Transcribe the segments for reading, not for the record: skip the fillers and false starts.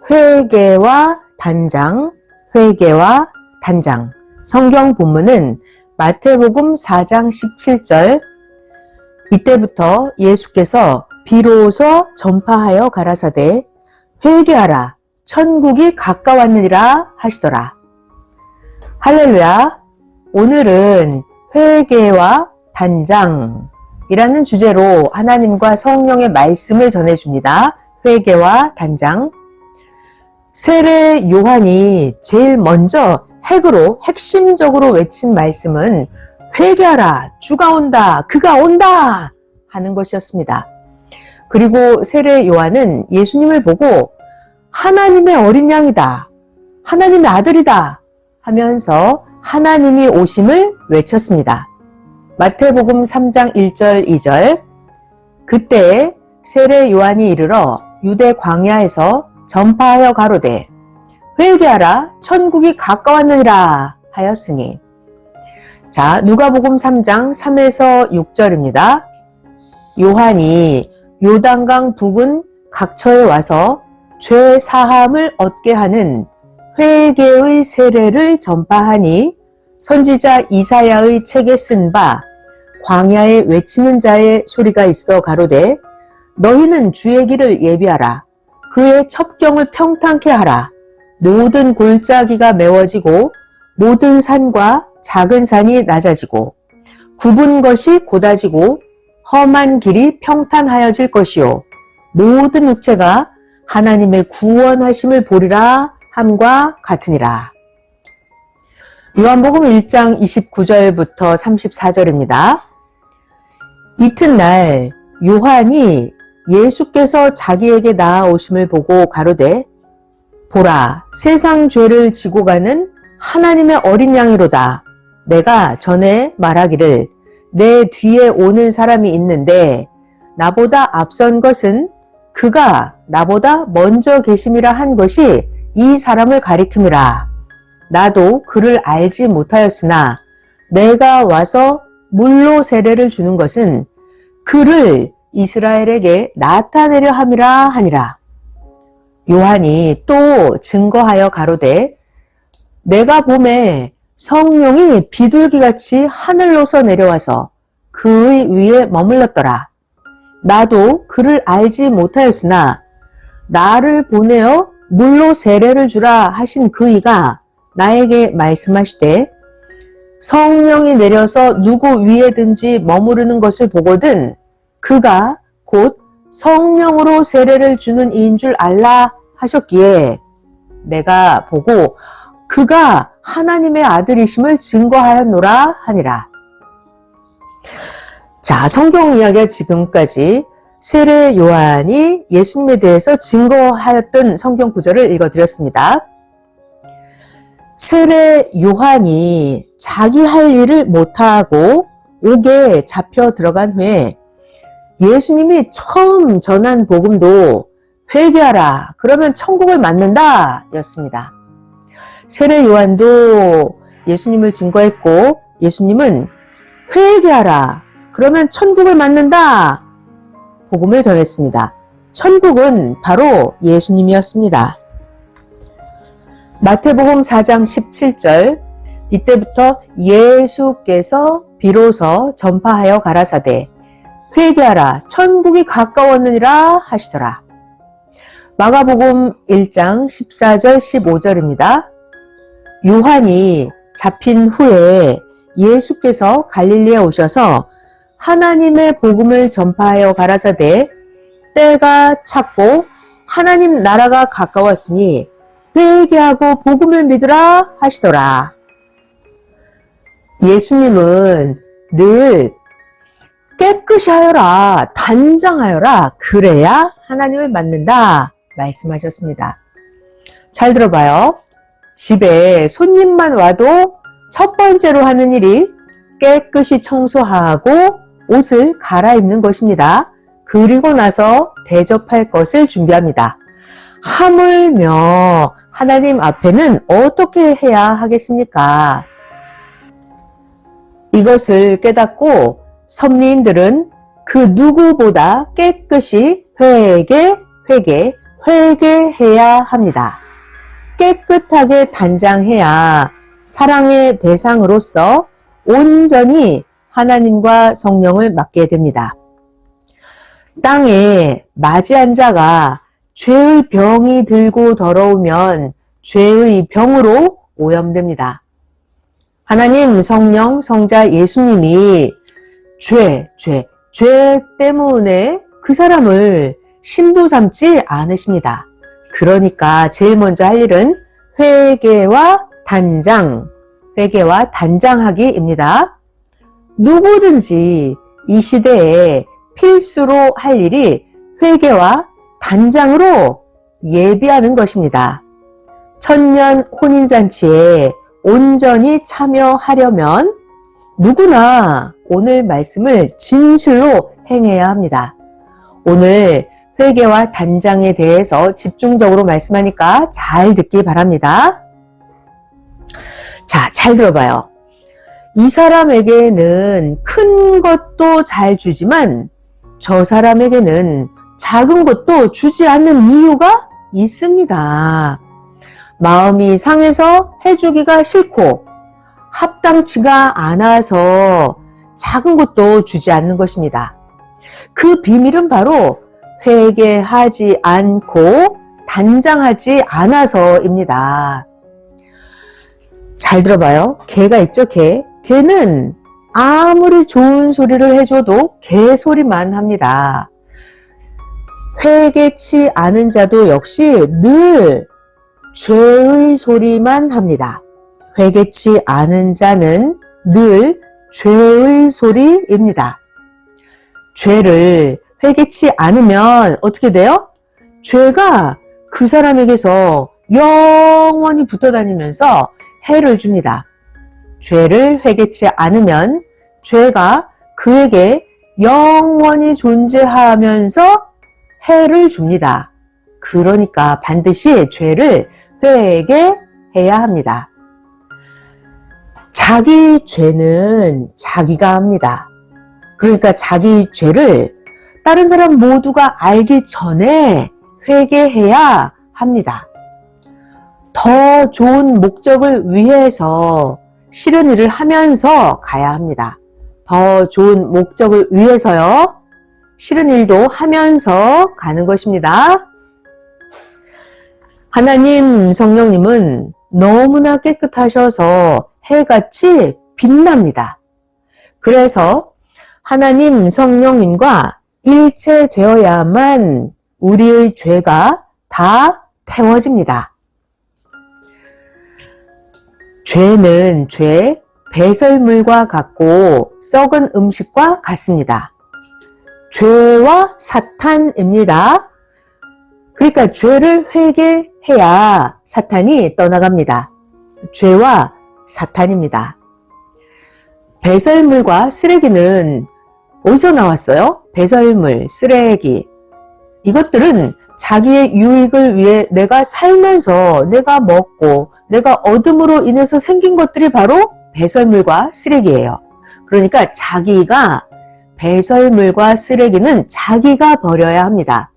회개와 단장, 회개와 단장. 성경 본문은 마태복음 4장 17절. 이때부터 예수께서 비로소 전파하여 가라사대 회개하라 천국이 가까웠느니라 하시더라. 할렐루야. 오늘은 회개와 단장이라는 주제로 하나님과 성령의 말씀을 전해줍니다. 회개와 단장. 세례 요한이 제일 먼저 핵심적으로 외친 말씀은 회개하라, 주가 온다, 그가 온다 하는 것이었습니다. 그리고 세례 요한은 예수님을 보고 하나님의 어린 양이다, 하나님의 아들이다 하면서 하나님이 오심을 외쳤습니다. 마태복음 3장 1절 2절. 그때 세례 요한이 이르러 유대 광야에서 전파하여 가로되 회개하라 천국이 가까웠느니라 하였으니. 자, 누가복음 3장 3에서 6절입니다. 요한이 요단강 부근 각처에 와서 죄 사함을 얻게 하는 회개의 세례를 전파하니 선지자 이사야의 책에 쓴 바 광야에 외치는 자의 소리가 있어 가로되 너희는 주의 길을 예비하라. 그의 첩경을 평탄케 하라. 모든 골짜기가 메워지고 모든 산과 작은 산이 낮아지고 굽은 것이 곧아지고 험한 길이 평탄하여질 것이요 모든 육체가 하나님의 구원하심을 보리라 함과 같으니라. 요한복음 1장 29절부터 34절입니다. 이튿날 요한이 예수께서 자기에게 나아오심을 보고 가로되 보라 세상 죄를 지고 가는 하나님의 어린 양이로다. 내가 전에 말하기를 내 뒤에 오는 사람이 있는데 나보다 앞선 것은 그가 나보다 먼저 계심이라 한 것이 이 사람을 가리킴이라. 나도 그를 알지 못하였으나 내가 와서 물로 세례를 주는 것은 그를 이스라엘에게 나타내려 함이라 하니라. 요한이 또 증거하여 가로되 내가 보매 성령이 비둘기같이 하늘로서 내려와서 그의 위에 머물렀더라. 나도 그를 알지 못하였으나 나를 보내어 물로 세례를 주라 하신 그이가 나에게 말씀하시되 성령이 내려서 누구 위에든지 머무르는 것을 보거든 그가 곧 성령으로 세례를 주는 이인 줄 알라 하셨기에 내가 보고 그가 하나님의 아들이심을 증거하였노라 하니라. 자, 성경 이야기가 지금까지 세례 요한이 예수님에 대해서 증거하였던 성경 구절을 읽어드렸습니다. 세례 요한이 자기 할 일을 못하고 옥에 잡혀 들어간 후에 예수님이 처음 전한 복음도 회개하라 그러면 천국을 맞는다 였습니다. 세례 요한도 예수님을 증거했고 예수님은 회개하라 그러면 천국을 맞는다 복음을 전했습니다. 천국은 바로 예수님이었습니다. 마태복음 4장 17절. 이때부터 예수께서 비로소 전파하여 가라사대 회개하라 천국이 가까웠느니라 하시더라. 마가복음 1장 14절 15절입니다. 요한이 잡힌 후에 예수께서 갈릴리에 오셔서 하나님의 복음을 전파하여 가라사대 때가 찼고 하나님 나라가 가까웠으니 회개하고 복음을 믿으라 하시더라. 예수님은 늘 깨끗이 하여라, 단장하여라, 그래야 하나님을 만난다 말씀하셨습니다. 잘 들어봐요. 집에 손님만 와도 첫 번째로 하는 일이 깨끗이 청소하고 옷을 갈아입는 것입니다. 그리고 나서 대접할 것을 준비합니다. 하물며 하나님 앞에는 어떻게 해야 하겠습니까? 이것을 깨닫고 섭리인들은 그 누구보다 깨끗이 회개, 회개해야 합니다. 깨끗하게 단장해야 사랑의 대상으로서 온전히 하나님과 성령을 맡게 됩니다. 땅에 맞이한 자가 죄의 병이 들고 더러우면 죄의 병으로 오염됩니다. 하나님, 성령, 성자 예수님이 죄 때문에 그 사람을 신부 삼지 않으십니다. 그러니까 제일 먼저 할 일은 회개와 단장하기입니다. 누구든지 이 시대에 필수로 할 일이 회개와 단장으로 예비하는 것입니다. 천년 혼인잔치에 온전히 참여하려면 누구나 오늘 말씀을 진실로 행해야 합니다. 오늘 회개와 단장에 대해서 집중적으로 말씀하니까 잘 듣기 바랍니다. 자, 잘 들어봐요. 이 사람에게는 큰 것도 잘 주지만 저 사람에게는 작은 것도 주지 않는 이유가 있습니다. 마음이 상해서 해주기가 싫고 합당치가 않아서 작은 것도 주지 않는 것입니다. 그 비밀은 바로 회개하지 않고 단장하지 않아서입니다. 잘 들어봐요. 개가 있죠, 개. 개는 아무리 좋은 소리를 해줘도 개소리만 합니다. 회개치 않은 자도 역시 늘 죄의 소리만 합니다. 회개치 않은 자는 늘 죄의 소리입니다. 죄를 회개치 않으면 어떻게 돼요? 죄가 그 사람에게서 영원히 붙어 다니면서 해를 줍니다. 죄를 회개치 않으면 죄가 그에게 영원히 존재하면서 해를 줍니다. 그러니까 반드시 죄를 회개해야 합니다. 자기 죄는 자기가 합니다. 그러니까 자기 죄를 다른 사람 모두가 알기 전에 회개해야 합니다. 더 좋은 목적을 위해서 싫은 일을 하면서 가야 합니다. 더 좋은 목적을 위해서요. 싫은 일도 하면서 가는 것입니다. 하나님 성령님은 너무나 깨끗하셔서 해같이 빛납니다. 그래서 하나님 성령님과 일체되어야만 우리의 죄가 다 태워집니다. 죄는 배설물과 같고 썩은 음식과 같습니다. 죄와 사탄입니다. 그러니까 죄를 회개해야 사탄이 떠나갑니다. 죄와 사탄입니다. 배설물과 쓰레기는 어디서 나왔어요? 배설물, 쓰레기. 이것들은 자기의 유익을 위해 내가 살면서 내가 먹고 내가 얻음으로 인해서 생긴 것들이 바로 배설물과 쓰레기예요. 그러니까 자기가 배설물과 쓰레기는 자기가 버려야 합니다.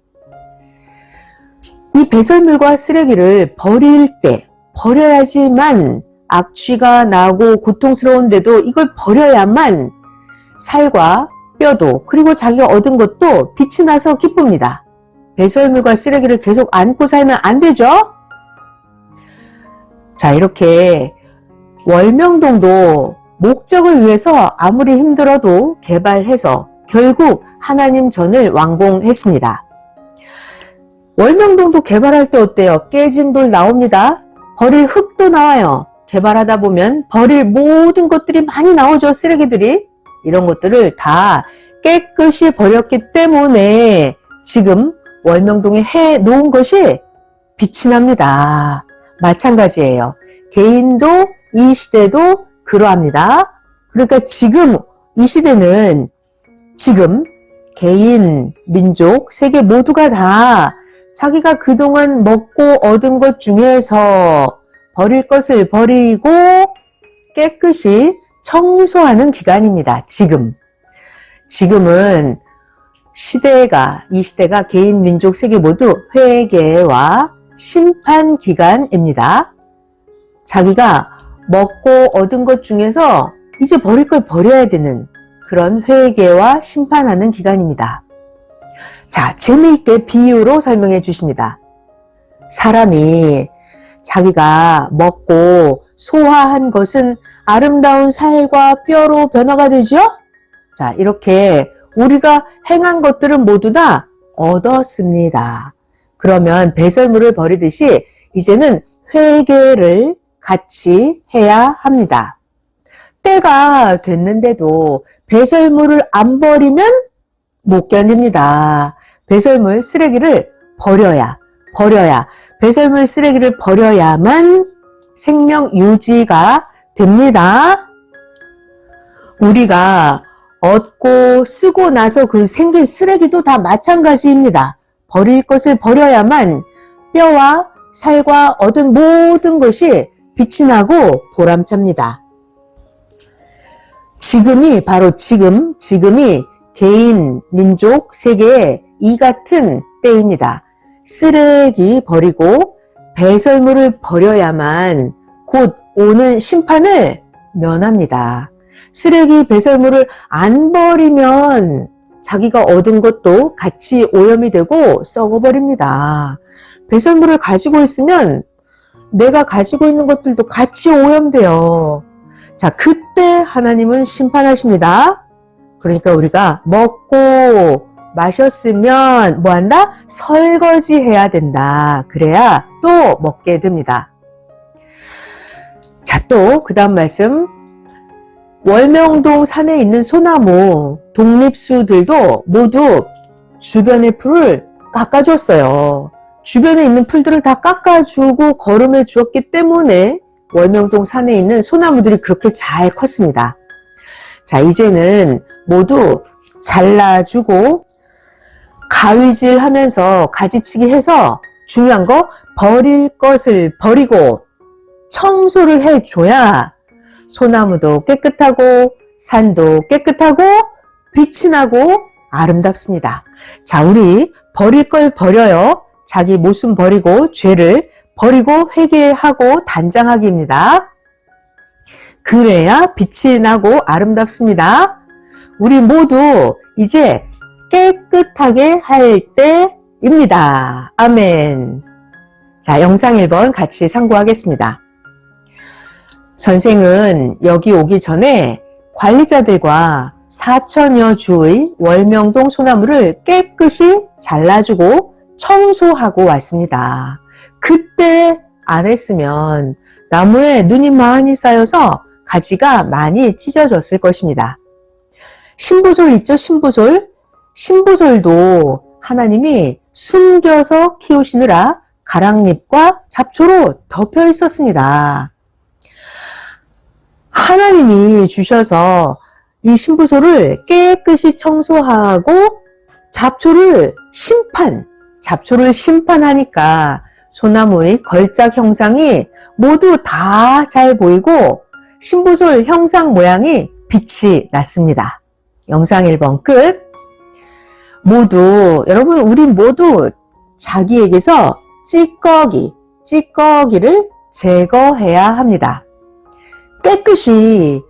이 배설물과 쓰레기를 버릴 때 버려야지만 악취가 나고 고통스러운데도 이걸 버려야만 살과 뼈도 그리고 자기가 얻은 것도 빛이 나서 기쁩니다. 배설물과 쓰레기를 계속 안고 살면 안 되죠? 자, 이렇게 월명동도 목적을 위해서 아무리 힘들어도 개발해서 결국 하나님 전을 완공했습니다. 월명동도 개발할 때 어때요? 깨진 돌 나옵니다. 버릴 흙도 나와요. 개발하다 보면 버릴 모든 것들이 많이 나오죠. 쓰레기들이. 이런 것들을 다 깨끗이 버렸기 때문에 지금 월명동에 해 놓은 것이 빛이 납니다. 마찬가지예요. 개인도 이 시대도 그러합니다. 그러니까 지금 이 시대는 지금 개인, 민족, 세계 모두가 다 자기가 그동안 먹고 얻은 것 중에서 버릴 것을 버리고 깨끗이 청소하는 기간입니다. 지금은 이 시대가 개인, 민족, 세계 모두 회개와 심판 기간입니다. 자기가 먹고 얻은 것 중에서 이제 버릴 걸 버려야 되는 그런 회개와 심판하는 기간입니다. 자, 재미있게 비유로 설명해 주십니다. 사람이 자기가 먹고 소화한 것은 아름다운 살과 뼈로 변화가 되죠? 자, 이렇게 우리가 행한 것들은 모두 다 얻었습니다. 그러면 배설물을 버리듯이 이제는 회개를 같이 해야 합니다. 때가 됐는데도 배설물을 안 버리면 못 견딥니다. 배설물 쓰레기를 버려야 배설물 쓰레기를 버려야만 생명 유지가 됩니다. 우리가 얻고 쓰고 나서 그 생긴 쓰레기도 다 마찬가지입니다. 버릴 것을 버려야만 뼈와 살과 얻은 모든 것이 빛이 나고 보람찹니다. 바로 지금이 개인, 민족, 세계의 이 같은 때입니다. 쓰레기 버리고 배설물을 버려야만 곧 오는 심판을 면합니다. 쓰레기 배설물을 안 버리면 자기가 얻은 것도 같이 오염이 되고 썩어버립니다. 배설물을 가지고 있으면 내가 가지고 있는 것들도 같이 오염돼요. 자, 그때 하나님은 심판하십니다. 그러니까 우리가 먹고 마셨으면 뭐 한다? 설거지 해야 된다. 그래야 또 먹게 됩니다. 자, 또 그 다음 말씀. 월명동 산에 있는 소나무, 독립수들도 모두 주변의 풀을 깎아줬어요. 주변에 있는 풀들을 다 깎아주고 거름해 주었기 때문에 월명동 산에 있는 소나무들이 그렇게 잘 컸습니다. 자, 이제는 모두 잘라주고 가위질 하면서 가지치기 해서 중요한 거 버릴 것을 버리고 청소를 해줘야 소나무도 깨끗하고 산도 깨끗하고 빛이 나고 아름답습니다. 자, 우리 버릴 걸 버려요. 자기 모순 버리고 죄를 버리고 회개하고 단장하기입니다. 그래야 빛이 나고 아름답습니다. 우리 모두 이제 깨끗하게 할 때입니다. 아멘. 자, 영상 1번 같이 상고하겠습니다. 선생은 여기 오기 전에 관리자들과 4천여 주의 월명동 소나무를 깨끗이 잘라주고 청소하고 왔습니다. 그때 안 했으면 나무에 눈이 많이 쌓여서 가지가 많이 찢어졌을 것입니다. 신부솔 있죠? 신부솔도 하나님이 숨겨서 키우시느라 가랑잎과 잡초로 덮여 있었습니다. 하나님이 주셔서 이 신부솔을 깨끗이 청소하고 잡초를 심판하니까 소나무의 걸작 형상이 모두 다 잘 보이고 신부솔 형상 모양이 빛이 났습니다. 영상 1번 끝. 여러분 우리 모두 자기에게서 찌꺼기를 제거해야 합니다. 깨끗이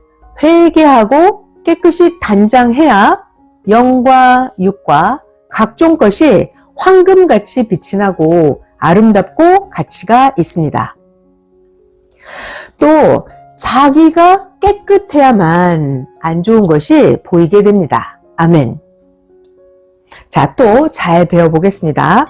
회개하고 깨끗이 단장해야 영과 육과 각종 것이 황금같이 빛이 나고 아름답고 가치가 있습니다. 또 자기가 깨끗해야만 안 좋은 것이 보이게 됩니다. 아멘. 자, 또 잘 배워보겠습니다.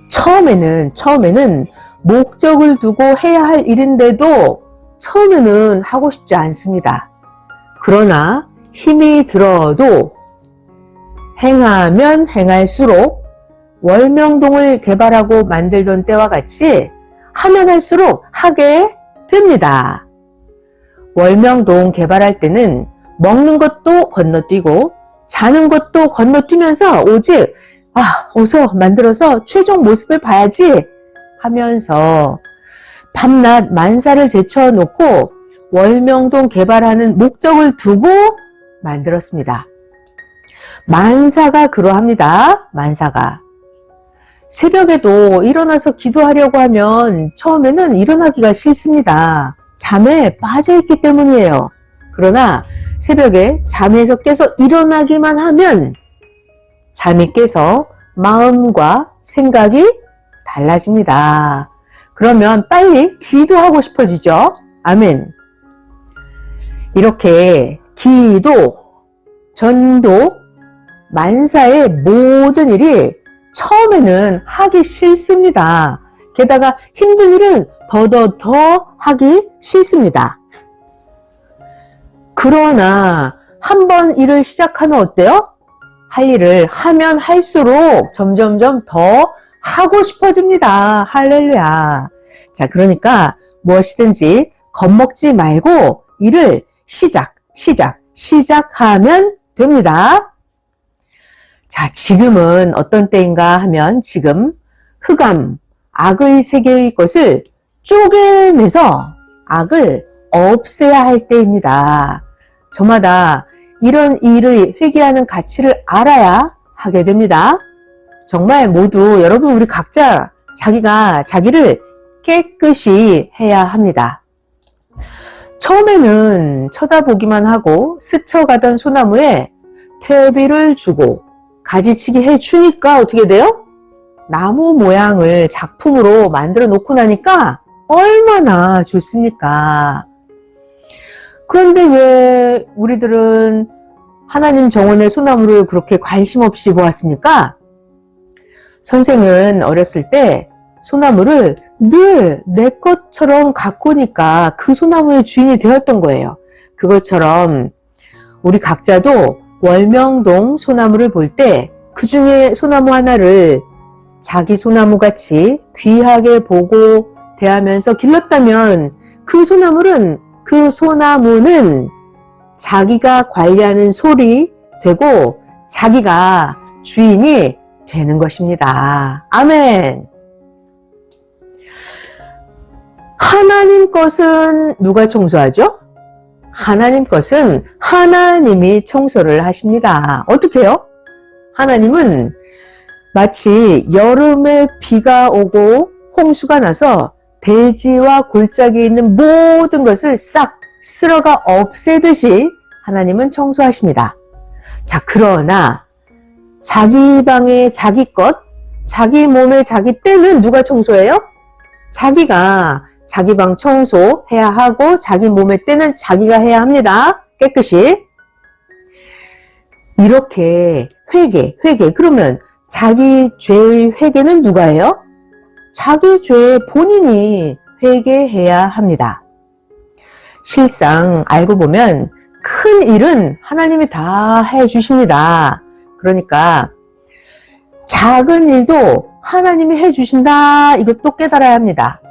처음에는 목적을 두고 해야 할 일인데도 처음에는 하고 싶지 않습니다. 그러나 힘이 들어도 행하면 행할수록 월명동을 개발하고 만들던 때와 같이 하면 할수록 하게 됩니다. 월명동 개발할 때는 먹는 것도 건너뛰고 자는 것도 건너뛰면서 오직 어서 만들어서 최종 모습을 봐야지 하면서 밤낮 만사를 제쳐놓고 월명동 개발하는 목적을 두고 만들었습니다. 만사가 그러합니다. 만사가. 새벽에도 일어나서 기도하려고 하면 처음에는 일어나기가 싫습니다. 잠에 빠져있기 때문이에요. 그러나 새벽에 잠에서 깨서 일어나기만 하면 잠이 깨서 마음과 생각이 달라집니다. 그러면 빨리 기도하고 싶어지죠. 아멘. 이렇게 기도, 전도, 만사의 모든 일이 처음에는 하기 싫습니다. 게다가 힘든 일은 더 하기 싫습니다. 그러나 한번 일을 시작하면 어때요? 할 일을 하면 할수록 점점점 더 하고 싶어집니다. 할렐루야. 자, 그러니까 무엇이든지 겁먹지 말고 일을 시작하면 됩니다. 자, 지금은 어떤 때인가 하면 지금 흑암, 악의 세계의 것을 쪼개내서 악을 없애야 할 때입니다. 저마다 이런 일의 회개하는 가치를 알아야 하게 됩니다. 정말 모두 여러분 우리 각자 자기가 자기를 깨끗이 해야 합니다. 처음에는 쳐다보기만 하고 스쳐가던 소나무에 퇴비를 주고 가지치기 해주니까 어떻게 돼요? 나무 모양을 작품으로 만들어 놓고 나니까 얼마나 좋습니까? 그런데 왜 우리들은 하나님 정원의 소나무를 그렇게 관심 없이 보았습니까? 선생은 어렸을 때 소나무를 늘 내 것처럼 가꾸니까 그 소나무의 주인이 되었던 거예요. 그것처럼 우리 각자도 월명동 소나무를 볼 때 그 중에 소나무 하나를 자기 소나무같이 귀하게 보고 대하면서 길렀다면 그 소나무는 자기가 관리하는 솔이 되고 자기가 주인이 되는 것입니다. 아멘. 하나님 것은 누가 청소하죠? 하나님 것은 하나님이 청소를 하십니다. 어떻게 해요? 하나님은 마치 여름에 비가 오고 홍수가 나서 대지와 골짜기에 있는 모든 것을 싹 쓸어가 없애듯이 하나님은 청소하십니다. 자, 그러나 자기 방에 자기 것, 자기 몸에 자기 때는 누가 청소해요? 자기가 자기 방 청소해야 하고 자기 몸의 때는 자기가 해야 합니다. 깨끗이. 이렇게 회개. 그러면 자기 죄의 회개는 누가 해요? 자기 죄 본인이 회개해야 합니다. 실상 알고 보면 큰 일은 하나님이 다 해주십니다. 그러니까 작은 일도 하나님이 해주신다. 이것도 깨달아야 합니다.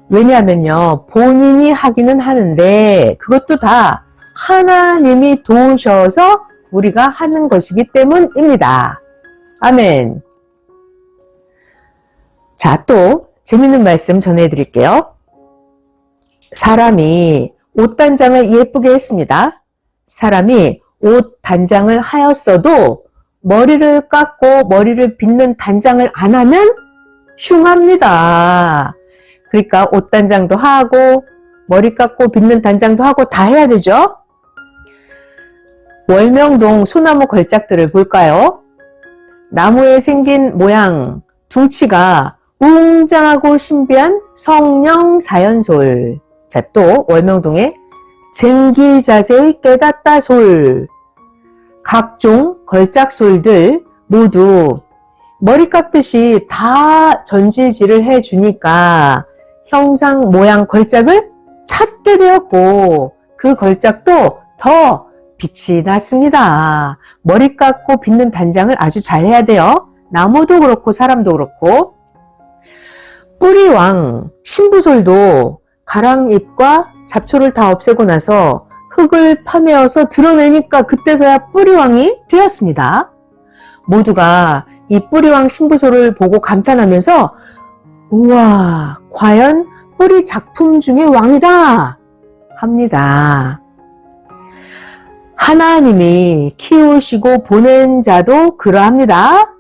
왜냐하면요, 본인이 하기는 하는데 그것도 다 하나님이 도우셔서 우리가 하는 것이기 때문입니다. 아멘. 자, 또 재밌는 말씀 전해드릴게요. 사람이 옷 단장을 예쁘게 했습니다. 사람이 옷 단장을 하였어도 머리를 깎고 머리를 빗는 단장을 안 하면 흉합니다. 그러니까 옷 단장도 하고 머리 깎고 빗는 단장도 하고 다 해야 되죠. 월명동 소나무 걸작들을 볼까요? 나무에 생긴 모양, 둥치가 웅장하고 신비한 성령 사연솔. 자, 또 월명동의 쟁기자세의 깨닫다 솔. 각종 걸작솔들 모두 머리 깎듯이 다 전지질을 해주니까 형상 모양 걸작을 찾게 되었고 그 걸작도 더 빛이 났습니다. 머리 깎고 빗는 단장을 아주 잘 해야 돼요. 나무도 그렇고 사람도 그렇고. 뿌리왕 신부솔도 가랑잎과 잡초를 다 없애고 나서 흙을 파내어서 드러내니까 그때서야 뿌리왕이 되었습니다. 모두가 이 뿌리왕 신부솔을 보고 감탄하면서 우와, 과연 뿌리 작품 중의 왕이다 합니다. 하나님이 키우시고 보낸 자도 그러합니다.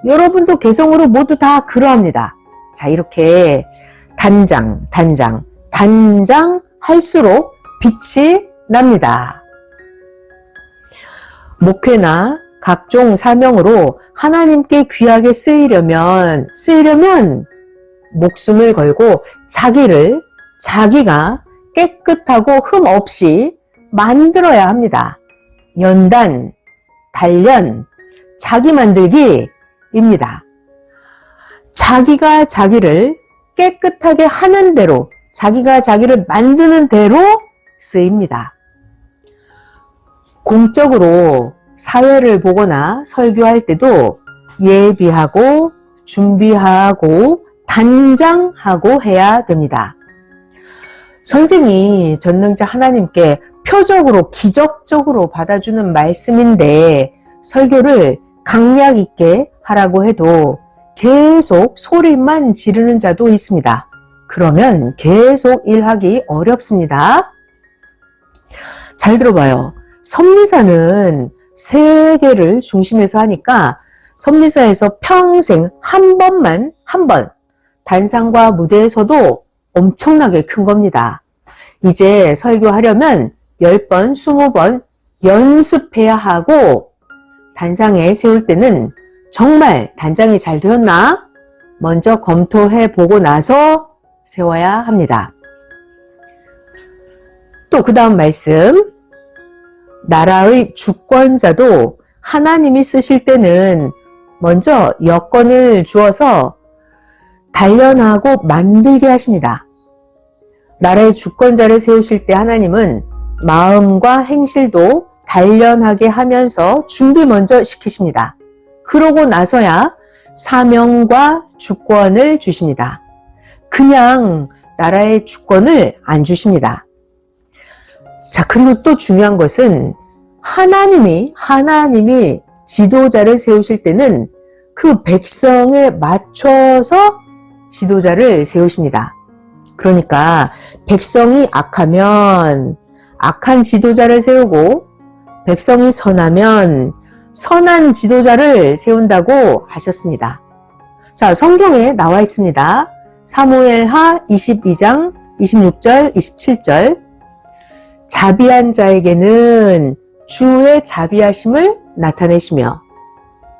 여러분도 개성으로 모두 다 그러합니다. 자, 이렇게 단장할수록 빛이 납니다. 목회나 각종 사명으로 하나님께 귀하게 쓰이려면 목숨을 걸고 자기가 깨끗하고 흠 없이 만들어야 합니다. 연단, 단련, 자기 만들기입니다. 자기가 자기를 깨끗하게 하는 대로, 자기가 자기를 만드는 대로 쓰입니다. 공적으로 사회를 보거나 설교할 때도 예비하고 준비하고 단장하고 해야 됩니다. 선생이 전능자 하나님께 표적으로 기적적으로 받아주는 말씀인데 설교를 강약 있게 하라고 해도 계속 소리만 지르는 자도 있습니다. 그러면 계속 일하기 어렵습니다. 잘 들어봐요. 섭리사는 세계를 중심에서 하니까 섭리사에서 평생 한 번, 단상과 무대에서도 엄청나게 큰 겁니다. 이제 설교하려면 10번, 20번 연습해야 하고 단상에 세울 때는 정말 단장이 잘 되었나? 먼저 검토해 보고 나서 세워야 합니다. 또 그 다음 말씀, 나라의 주권자도 하나님이 쓰실 때는 먼저 여건을 주어서 단련하고 만들게 하십니다. 나라의 주권자를 세우실 때 하나님은 마음과 행실도 단련하게 하면서 준비 먼저 시키십니다. 그러고 나서야 사명과 주권을 주십니다. 그냥 나라의 주권을 안 주십니다. 자, 그리고 또 중요한 것은 하나님이 지도자를 세우실 때는 그 백성에 맞춰서 지도자를 세우십니다. 그러니까 백성이 악하면 악한 지도자를 세우고 백성이 선하면 선한 지도자를 세운다고 하셨습니다. 자, 성경에 나와 있습니다. 사무엘하 22장 26절 27절, 자비한 자에게는 주의 자비하심을 나타내시며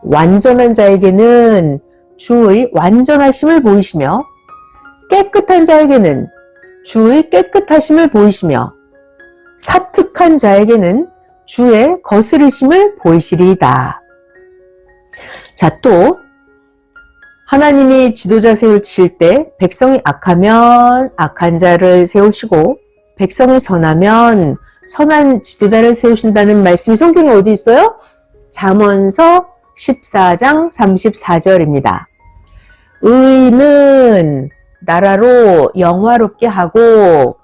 완전한 자에게는 주의 완전하심을 보이시며 깨끗한 자에게는 주의 깨끗하심을 보이시며 사특한 자에게는 주의 거스르심을 보이시리이다. 자, 또 하나님이 지도자 세우실 때 백성이 악하면 악한 자를 세우시고 백성이 선하면 선한 지도자를 세우신다는 말씀이 성경에 어디 있어요? 잠언서 14장 34절입니다. 의는 나라로 영화롭게 하고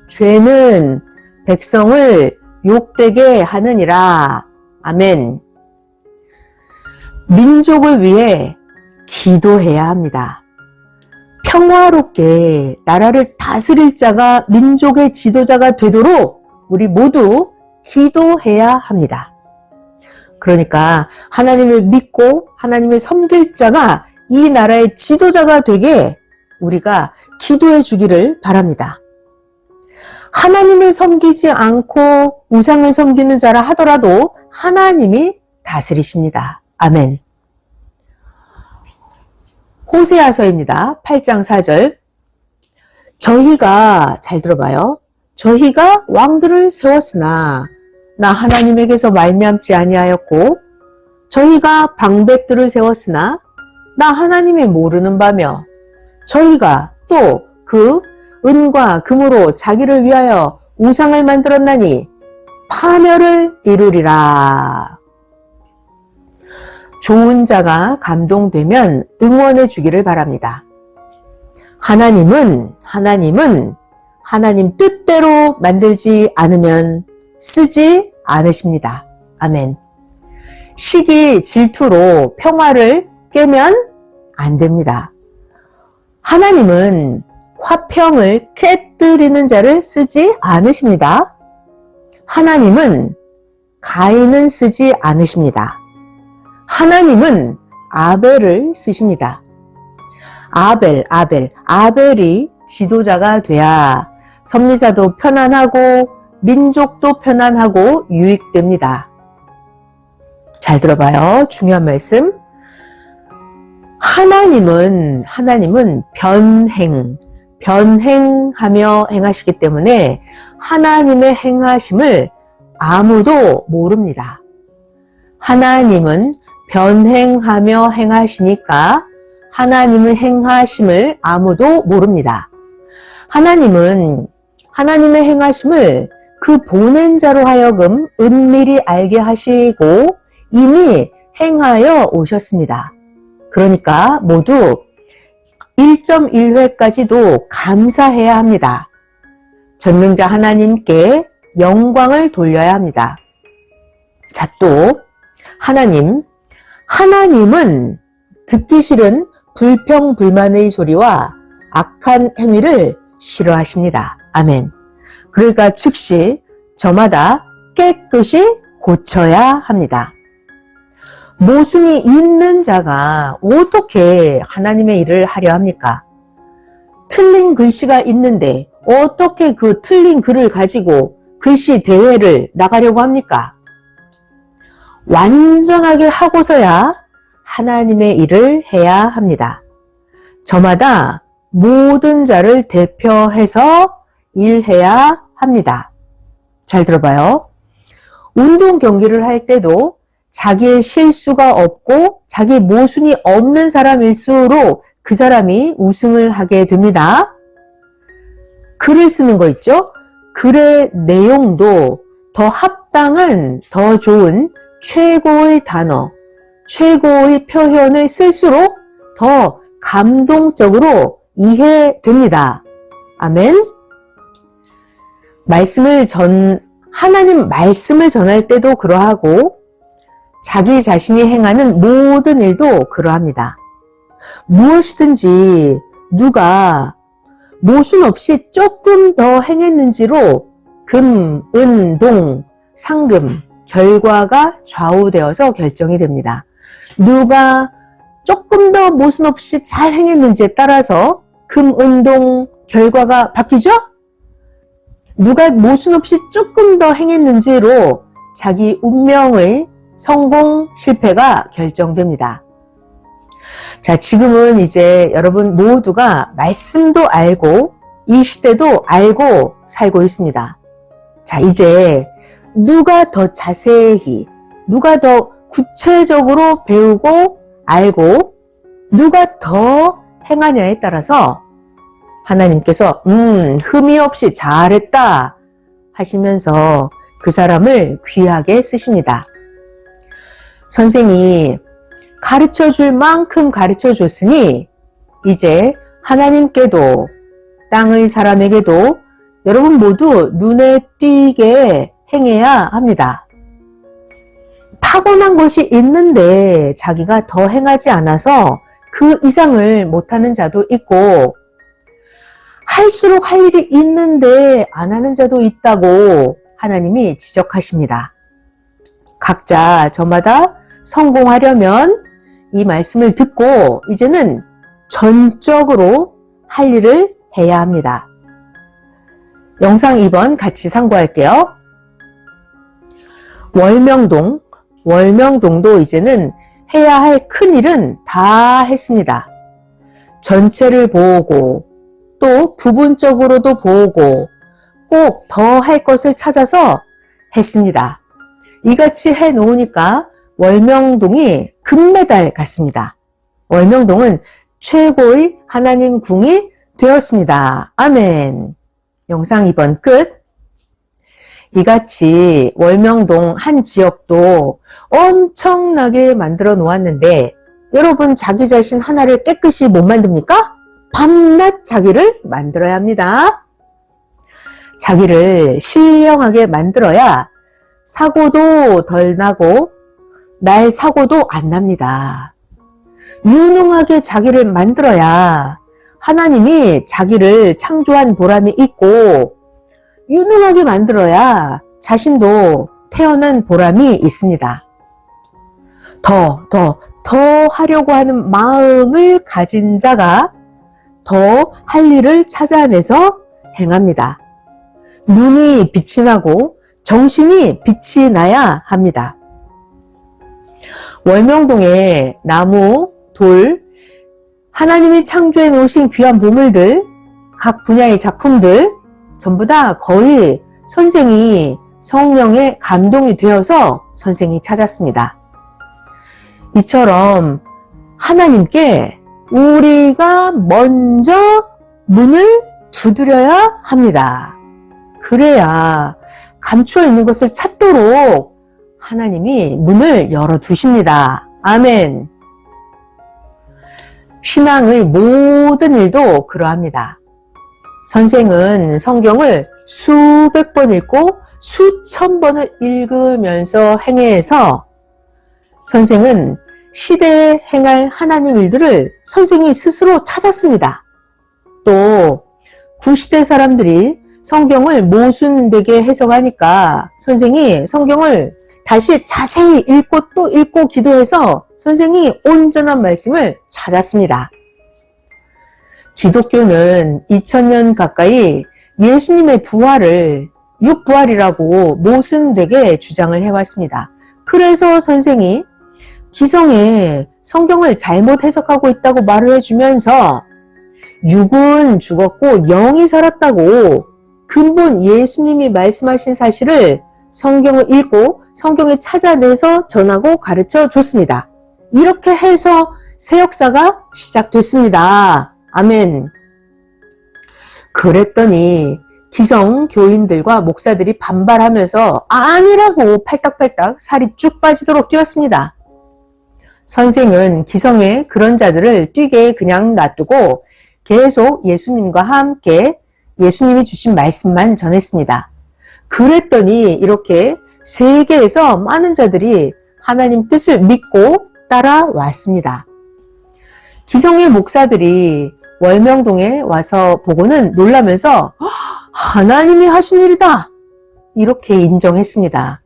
죄는 백성을 욕되게 하느니라. 아멘. 민족을 위해 기도해야 합니다. 평화롭게 나라를 다스릴 자가 민족의 지도자가 되도록 우리 모두 기도해야 합니다. 그러니까 하나님을 믿고 하나님을 섬길 자가 이 나라의 지도자가 되게 우리가 기도해 주기를 바랍니다. 하나님을 섬기지 않고 우상을 섬기는 자라 하더라도 하나님이 다스리십니다. 아멘. 호세아서입니다. 8장 4절. 저희가, 잘 들어봐요. 저희가 왕들을 세웠으나 나 하나님에게서 말미암지 아니하였고 저희가 방백들을 세웠으나 나 하나님이 모르는 바며 저희가 또 그 은과 금으로 자기를 위하여 우상을 만들었나니 파멸을 이루리라. 좋은 자가 감동되면 응원해 주기를 바랍니다. 하나님 뜻대로 만들지 않으면 쓰지 않으십니다. 아멘. 시기 질투로 평화를 깨면 안 됩니다. 하나님은 화평을 깨뜨리는 자를 쓰지 않으십니다. 하나님은 가인은 쓰지 않으십니다. 하나님은 아벨을 쓰십니다. 아벨이 지도자가 돼야 섭리자도 편안하고 민족도 편안하고 유익됩니다. 잘 들어봐요. 중요한 말씀. 하나님은 변행하며 행하시기 때문에 하나님의 행하심을 아무도 모릅니다. 하나님은 변행하며 행하시니까 하나님의 행하심을 아무도 모릅니다. 하나님은 하나님의 행하심을 그 보낸 자로 하여금 은밀히 알게 하시고 이미 행하여 오셨습니다. 그러니까 모두 1.1회까지도 감사해야 합니다. 전능자 하나님께 영광을 돌려야 합니다. 자, 또 하나님은 듣기 싫은 불평불만의 소리와 악한 행위를 싫어하십니다. 아멘. 그러니까 즉시 저마다 깨끗이 고쳐야 합니다. 모순이 있는 자가 어떻게 하나님의 일을 하려 합니까? 틀린 글씨가 있는데 어떻게 그 틀린 글을 가지고 글씨 대회를 나가려고 합니까? 완전하게 하고서야 하나님의 일을 해야 합니다. 저마다 모든 자를 대표해서 일해야 합니다. 잘 들어봐요. 운동 경기를 할 때도 자기의 실수가 없고 자기 모순이 없는 사람일수록 그 사람이 우승을 하게 됩니다. 글을 쓰는 거 있죠? 글의 내용도 더 합당한, 더 좋은 최고의 단어, 최고의 표현을 쓸수록 더 감동적으로 이해됩니다. 아멘. 하나님 말씀을 전할 때도 그러하고 자기 자신이 행하는 모든 일도 그러합니다. 무엇이든지 누가 모순 없이 조금 더 행했는지로 금, 은, 동, 상금, 결과가 좌우되어서 결정이 됩니다. 누가 조금 더 모순 없이 잘 행했는지에 따라서 금, 은, 동, 결과가 바뀌죠? 누가 모순 없이 조금 더 행했는지로 자기 운명의 성공, 실패가 결정됩니다. 자, 지금은 이제 여러분 모두가 말씀도 알고 이 시대도 알고 살고 있습니다. 자, 이제 누가 더 자세히, 누가 더 구체적으로 배우고 알고 누가 더 행하냐에 따라서 하나님께서 흠이 없이 잘했다 하시면서 그 사람을 귀하게 쓰십니다. 선생이 가르쳐줄 만큼 가르쳐줬으니 이제 하나님께도 땅의 사람에게도 여러분 모두 눈에 띄게 행해야 합니다. 타고난 것이 있는데 자기가 더 행하지 않아서 그 이상을 못하는 자도 있고 할수록 할 일이 있는데 안 하는 자도 있다고 하나님이 지적하십니다. 각자 저마다 성공하려면 이 말씀을 듣고 이제는 전적으로 할 일을 해야 합니다. 영상 2번 같이 참고할게요. 월명동도 이제는 해야 할 큰 일은 다 했습니다. 전체를 보고 또 부분적으로도 보고 꼭 더 할 것을 찾아서 했습니다. 이같이 해놓으니까 월명동이 금메달 같습니다. 월명동은 최고의 하나님 궁이 되었습니다. 아멘. 영상 2번 끝. 이같이 월명동 한 지역도 엄청나게 만들어 놓았는데 여러분 자기 자신 하나를 깨끗이 못 만듭니까? 밤낮 자기를 만들어야 합니다. 자기를 신령하게 만들어야 사고도 덜 나고 날 사고도 안 납니다. 유능하게 자기를 만들어야 하나님이 자기를 창조한 보람이 있고 유능하게 만들어야 자신도 태어난 보람이 있습니다. 더 하려고 하는 마음을 가진 자가 더 할 일을 찾아내서 행합니다. 눈이 빛이 나고 정신이 빛이 나야 합니다. 월명동의 나무, 돌, 하나님이 창조해 놓으신 귀한 보물들, 각 분야의 작품들 전부 다 거의 선생이 성령의 감동이 되어서 선생이 찾았습니다. 이처럼 하나님께 우리가 먼저 문을 두드려야 합니다. 그래야 감추어 있는 것을 찾도록 하나님이 문을 열어두십니다. 아멘. 신앙의 모든 일도 그러합니다. 선생은 성경을 수백 번 읽고 수천 번을 읽으면서 행해서 선생은 시대에 행할 하나님 일들을 선생이 스스로 찾았습니다. 또 구시대 사람들이 성경을 모순되게 해석하니까 선생이 성경을 다시 자세히 읽고 또 읽고 기도해서 선생이 온전한 말씀을 찾았습니다. 기독교는 2000년 가까이 예수님의 부활을 육부활이라고 모순되게 주장을 해왔습니다. 그래서 선생이 기성에 성경을 잘못 해석하고 있다고 말을 해주면서 육은 죽었고 영이 살았다고 근본 예수님이 말씀하신 사실을 성경을 읽고 성경에 찾아내서 전하고 가르쳐 줬습니다. 이렇게 해서 새 역사가 시작됐습니다. 아멘. 그랬더니 기성 교인들과 목사들이 반발하면서 아니라고 팔딱팔딱 살이 쭉 빠지도록 뛰었습니다. 선생은 기성에 그런 자들을 뛰게 그냥 놔두고 계속 예수님과 함께 예수님이 주신 말씀만 전했습니다. 그랬더니 이렇게 세계에서 많은 자들이 하나님 뜻을 믿고 따라왔습니다. 기성의 목사들이 월명동에 와서 보고는 놀라면서 하나님이 하신 일이다! 이렇게 인정했습니다.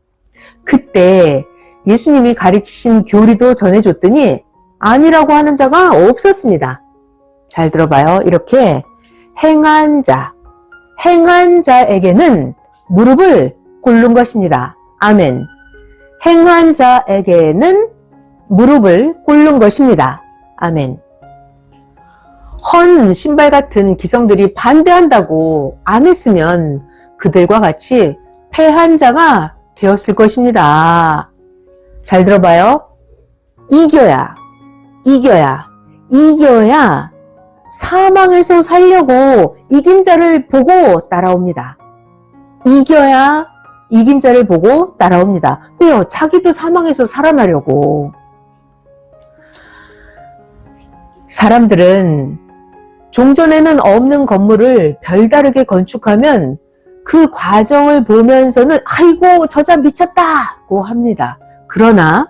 그때 예수님이 가르치신 교리도 전해줬더니 아니라고 하는 자가 없었습니다. 잘 들어봐요. 이렇게 행한 자에게는 무릎을 꿇는 것입니다. 아멘. 행한 자에게는 무릎을 꿇는 것입니다. 아멘. 헌 신발 같은 기성들이 반대한다고 안 했으면 그들과 같이 패한 자가 되었을 것입니다. 잘 들어봐요. 이겨야 사망에서 살려고 이긴 자를 보고 따라옵니다. 이겨야 이긴 자를 보고 따라옵니다. 왜요? 자기도 사망에서 살아나려고. 사람들은 종전에는 없는 건물을 별다르게 건축하면 그 과정을 보면서는 아이고 저자 미쳤다고 합니다. 그러나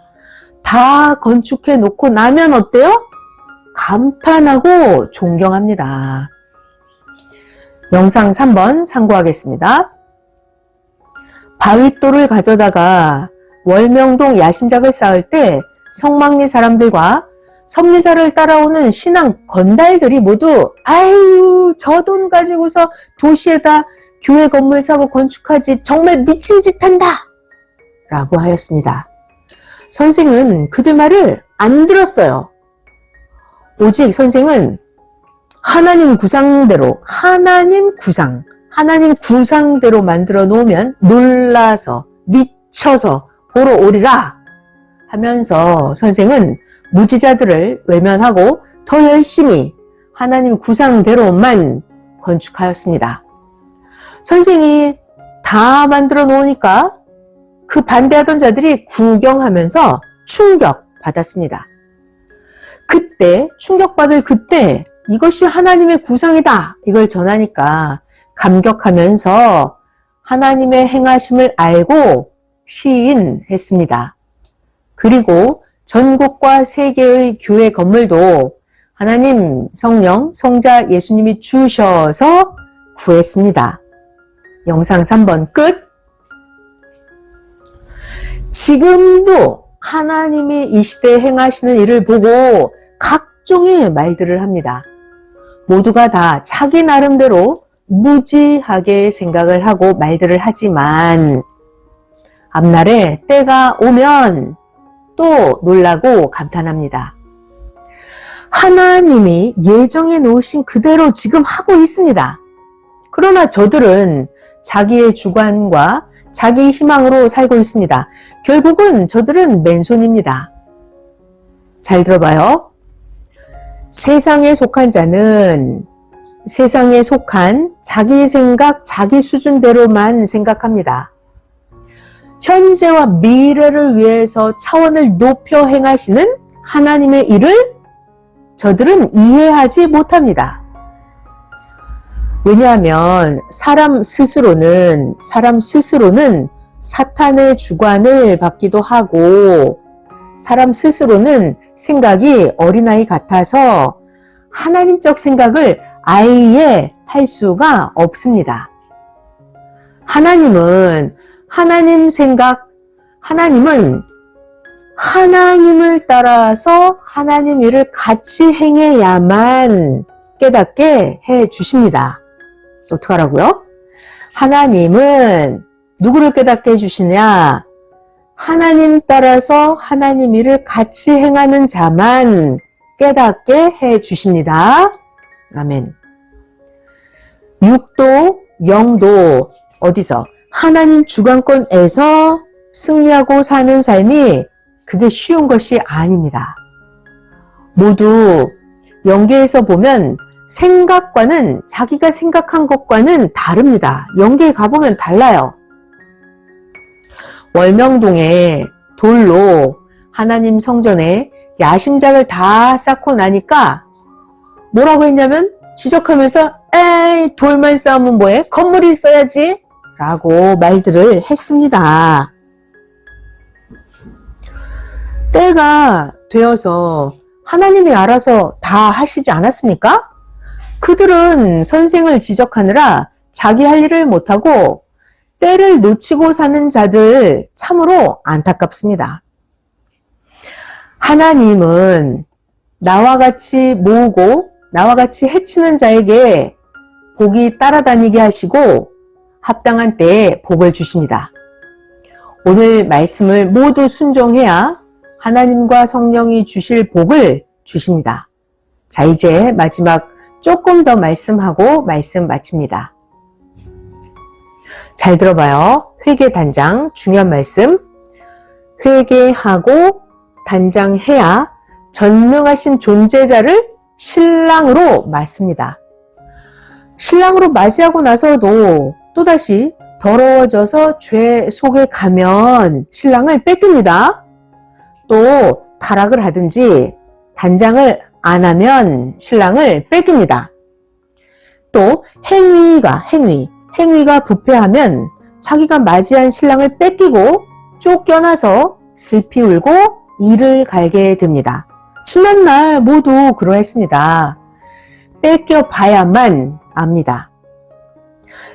다 건축해 놓고 나면 어때요? 감탄하고 존경합니다. 영상 3번 참고하겠습니다. 바윗돌을 가져다가 월명동 야심작을 쌓을 때 성막리 사람들과 섭리사를 따라오는 신앙 건달들이 모두 아유 저 돈 가지고서 도시에다 교회 건물 사고 건축하지 정말 미친 짓 한다 라고 하였습니다. 선생은 그들 말을 안 들었어요. 오직 선생은 하나님 구상대로 하나님 구상대로 만들어 놓으면 놀라서 미쳐서 보러 오리라 하면서 선생은 무지자들을 외면하고 더 열심히 하나님 구상대로만 건축하였습니다. 선생이 다 만들어 놓으니까 그 반대하던 자들이 구경하면서 충격받았습니다. 충격받을 그때 이것이 하나님의 구상이다 이걸 전하니까 감격하면서 하나님의 행하심을 알고 시인했습니다. 그리고 전국과 세계의 교회 건물도 하나님, 성령, 성자 예수님이 주셔서 구했습니다. 영상 3번 끝. 지금도 하나님이 이 시대에 행하시는 일을 보고 각종의 말들을 합니다. 모두가 다 자기 나름대로 무지하게 생각을 하고 말들을 하지만 앞날에 때가 오면 또 놀라고 감탄합니다. 하나님이 예정해 놓으신 그대로 지금 하고 있습니다. 그러나 저들은 자기의 주관과 자기 희망으로 살고 있습니다. 결국은 저들은 맨손입니다. 잘 들어봐요. 세상에 속한 자는 세상에 속한 자기 생각, 자기 수준대로만 생각합니다. 현재와 미래를 위해서 차원을 높여 행하시는 하나님의 일을 저들은 이해하지 못합니다. 왜냐하면 사람 스스로는 사탄의 주관을 받기도 하고 사람 스스로는 생각이 어린아이 같아서 하나님적 생각을 아예 할 수가 없습니다. 하나님은 하나님을 따라서 하나님 일을 같이 행해야만 깨닫게 해 주십니다. 어떡하라고요? 하나님은 누구를 깨닫게 해주시냐? 하나님 따라서 하나님 일을 같이 행하는 자만 깨닫게 해 주십니다. 아멘. 육도, 영도 어디서? 하나님 주관권에서 승리하고 사는 삶이 그게 쉬운 것이 아닙니다. 모두 영계에서 보면 생각과는 자기가 생각한 것과는 다릅니다. 영계에 가보면 달라요. 월명동에 돌로 하나님 성전에 야심작을 다 쌓고 나니까 뭐라고 했냐면 지적하면서 에이 돌만 쌓으면 뭐해? 건물이 있어야지 라고 말들을 했습니다. 때가 되어서 하나님이 알아서 다 하시지 않았습니까? 그들은 선생을 지적하느라 자기 할 일을 못하고 때를 놓치고 사는 자들 참으로 안타깝습니다. 하나님은 나와 같이 모으고 나와 같이 해치는 자에게 복이 따라다니게 하시고 합당한 때에 복을 주십니다. 오늘 말씀을 모두 순종해야 하나님과 성령이 주실 복을 주십니다. 자, 이제 마지막 조금 더 말씀하고 말씀 마칩니다. 잘 들어봐요. 회개 단장 중요한 말씀. 회개하고 단장해야 전능하신 존재자를 신랑으로 맞습니다. 신랑으로 맞이하고 나서도 또다시 더러워져서 죄 속에 가면 신랑을 뺏깁니다. 또 타락을 하든지 단장을 안 하면 신랑을 뺏깁니다. 또 행위가 부패하면 자기가 맞이한 신랑을 뺏기고 쫓겨나서 슬피 울고 이를 갈게 됩니다. 지난날 모두 그러했습니다. 뺏겨봐야만 압니다.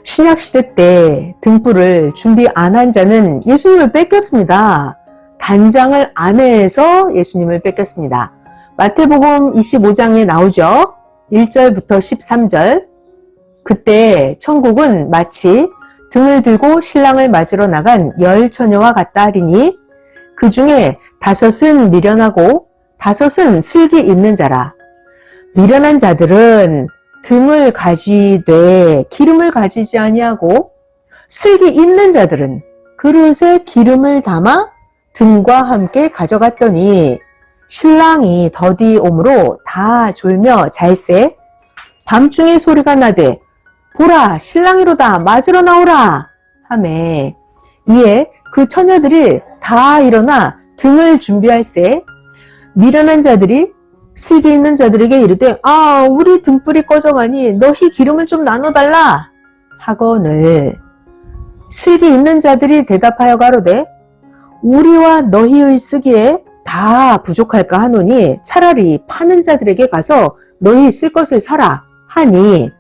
신약시대 때 등불을 준비 안 한 자는 예수님을 뺏겼습니다. 단장을 안 해서 예수님을 뺏겼습니다. 마태복음 25장에 나오죠. 1절부터 13절. 그때 천국은 마치 등을 들고 신랑을 맞으러 나간 10처녀와 같다 하리니 그 중에 5은 미련하고 5은 슬기 있는 자라. 미련한 자들은 등을 가지되 기름을 가지지 아니하고 슬기 있는 자들은 그릇에 기름을 담아 등과 함께 가져갔더니 신랑이 더디 오므로 다 졸며 잘세 밤중에 소리가 나되 보라 신랑이로다 맞으러 나오라 하매 이에 그 처녀들이 다 일어나 등을 준비할세 미련한 자들이 슬기 있는 자들에게 이르되 우리 등불이 꺼져가니 너희 기름을 좀 나눠달라 하거늘 슬기 있는 자들이 대답하여 가로되 우리와 너희의 쓰기에 다 부족할까 하노니 차라리 파는 자들에게 가서 너희 쓸 것을 사라 하니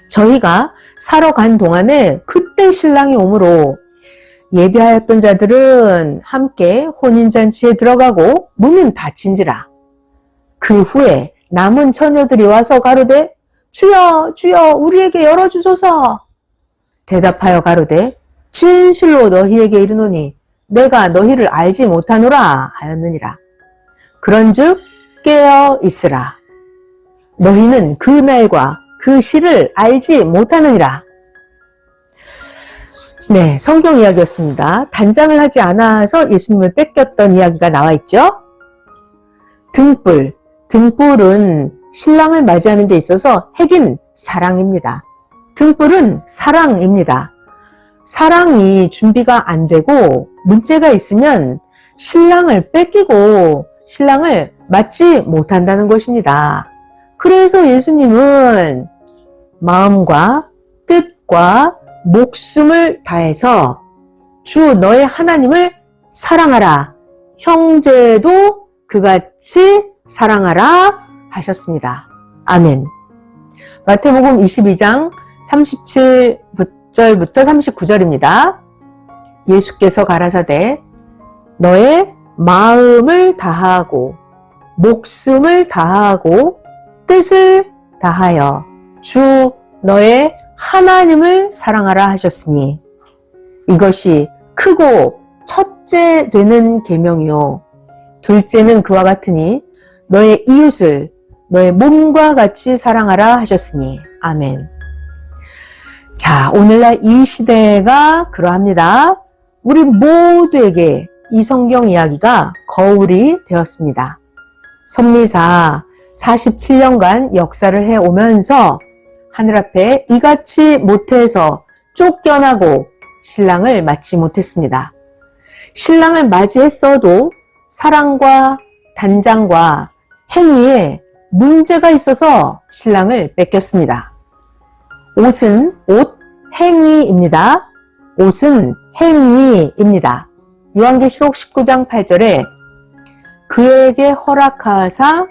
저희가 사러 간 동안에 그때 신랑이 오므로 예비하였던 자들은 함께 혼인잔치에 들어가고 문은 닫힌지라. 그 후에 남은 처녀들이 와서 가로되 주여 주여 우리에게 열어주소서. 대답하여 가로되 진실로 너희에게 이르노니 내가 너희를 알지 못하노라 하였느니라. 그런즉 깨어 있으라. 너희는 그 날과 그 시를 알지 못하느니라. 네, 성경 이야기였습니다. 단장을 하지 않아서 예수님을 뺏겼던 이야기가 나와 있죠. 등불은 신랑을 맞이하는 데 있어서 핵인 사랑입니다. 등불은 사랑입니다. 사랑이 준비가 안 되고 문제가 있으면 신랑을 뺏기고 신랑을 맞지 못한다는 것입니다. 그래서 예수님은 마음과 뜻과 목숨을 다해서 주 너의 하나님을 사랑하라. 형제도 그같이 사랑하라 하셨습니다. 아멘. 마태복음 22장 37절부터 39절입니다. 예수께서 가라사대 너의 마음을 다하고 목숨을 다하고 뜻을 다하여 주 너의 하나님을 사랑하라 하셨으니 이것이 크고 첫째 되는 계명이요 둘째는 그와 같으니 너의 이웃을 너의 몸과 같이 사랑하라 하셨으니 아멘. 자, 오늘날 이 시대가 그러합니다. 우리 모두에게 이 성경 이야기가 거울이 되었습니다. 섭리사 47년간 역사를 해오면서 하늘 앞에 이같이 못해서 쫓겨나고 신랑을 맞지 못했습니다. 신랑을 맞이했어도 사랑과 단장과 행위에 문제가 있어서 신랑을 뺏겼습니다. 옷은 옷 행위입니다. 옷은 행위입니다. 요한계시록 19장 8절에 그에게 허락하사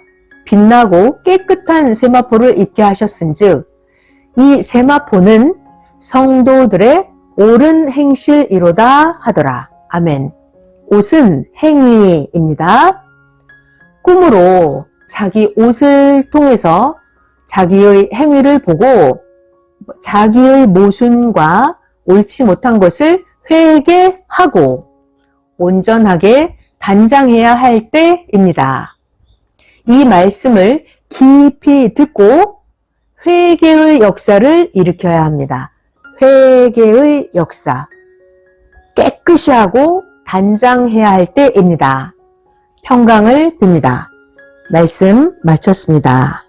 빛나고 깨끗한 세마포를 입게 하셨은즉 이 세마포는 성도들의 옳은 행실이로다 하더라. 아멘. 옷은 행위입니다. 꿈으로 자기 옷을 통해서 자기의 행위를 보고 자기의 모순과 옳지 못한 것을 회개하고 온전하게 단장해야 할 때입니다. 이 말씀을 깊이 듣고 회개의 역사를 일으켜야 합니다. 회개의 역사. 깨끗이 하고 단장해야 할 때입니다. 평강을 빕니다. 말씀 마쳤습니다.